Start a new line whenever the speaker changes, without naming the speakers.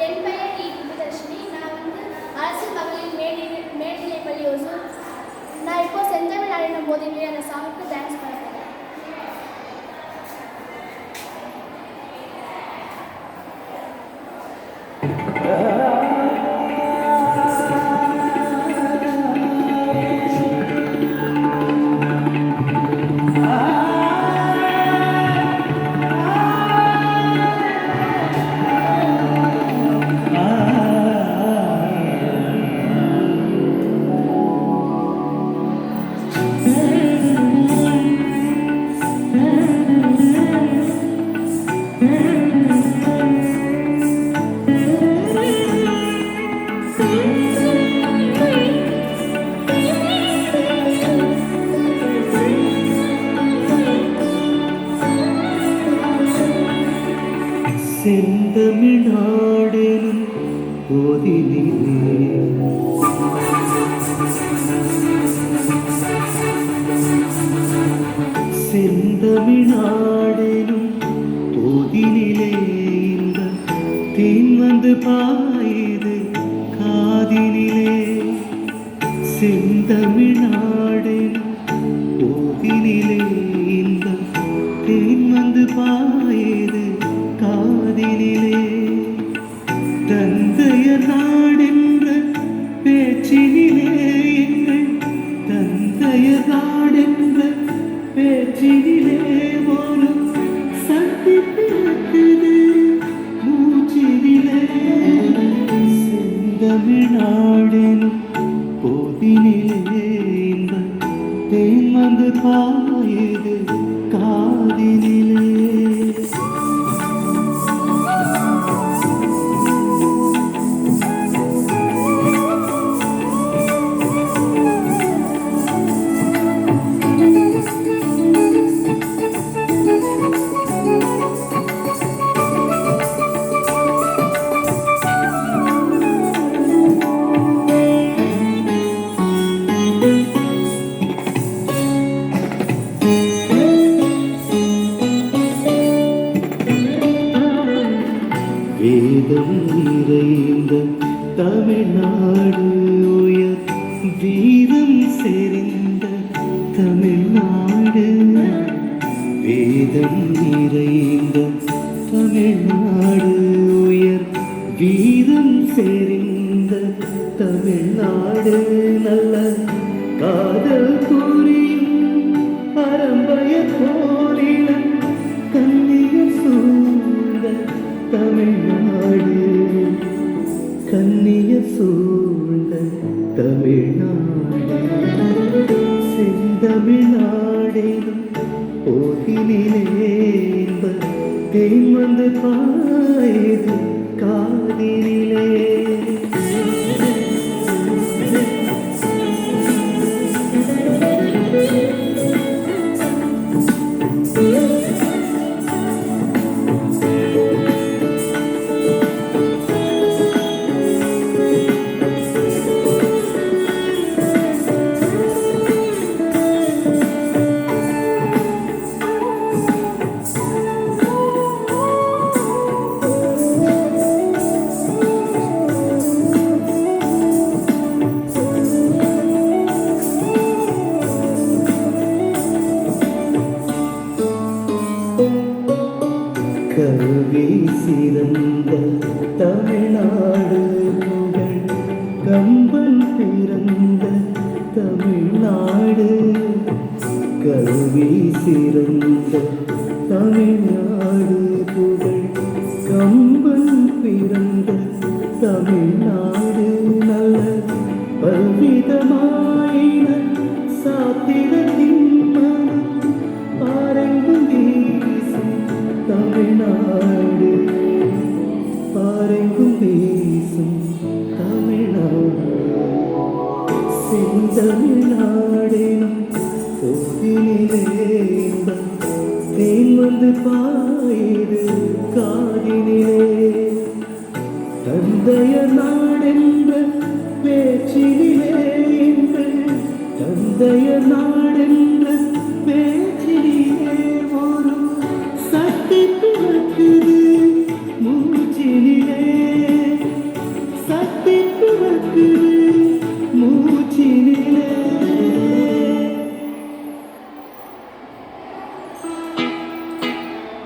என் பெயர் விஜயதர்ஷினி. நான் அரசு மகளிர் மேல்நிலைப்பள்ளி ஒசூர். நான் இப்போ செந்தமிழ் நாடின போதிலே அந்த சாங்குக்கு டான்ஸ் பண்ண போகிறேன்.
செந்தமிழ்நாடெனும் போதினிலே செந்தமிழ்நாடெனும் போதினிலே இந்த தேன் வந்து பாயுது காதினிலே. செந்தமிழ்நாடெனும் போதினிலே இந்த தேன் வந்து பாயுது காதினிலே. தந்தைய நாடென்ற பேச்சினிலே எங்கள் தந்தைய நாடென்ற பேச்சினிலே ஒரு சக்தி பிறக்குது மூச்சினிலே. செந்தமிழ்நாடெனும் போதினிலே இந்த தேன் வந்து பாயுது காதினிலே. வேதம் நிறைந்த தமிழ்நாடு உயர் வீரம் செறிந்த தமிழ்நாடு. வேதம் நிறைந்த தமிழ்நாடு உயர் வீரம் செறிந்த தமிழ்நாடு. நல்ல காதல் புரியும் பரம்பய போரில கண்ணியர் சூழ்ந்த தமிழ்நாடு. கண்ணியர் சூழ்ந்த தமிழ்நாடு. செந்தமிழ்நாடெனும் போதினிலே தேன் வந்து பாயுது காதினிலே. கல்வி சிறந்த தமிழ்நாடு புகழ் கம்பன் பிறந்த தமிழ்நாடு. கல்வி சிறந்த தமிழ்நாடு புகழ் கம்பன் பிறந்த தமிழ்நாடு. நல்ல பல்விதமாயின சாத்திரத்தின் பாரெங்கும் வீசும் தமிழ்நாடு. பாரெங்கும் வீசும் தமிழ்நாடு. செந்தமிழ்நாடெனும் போதினிலே தேன் வந்து பாயுது காதினிலே. தந்தைய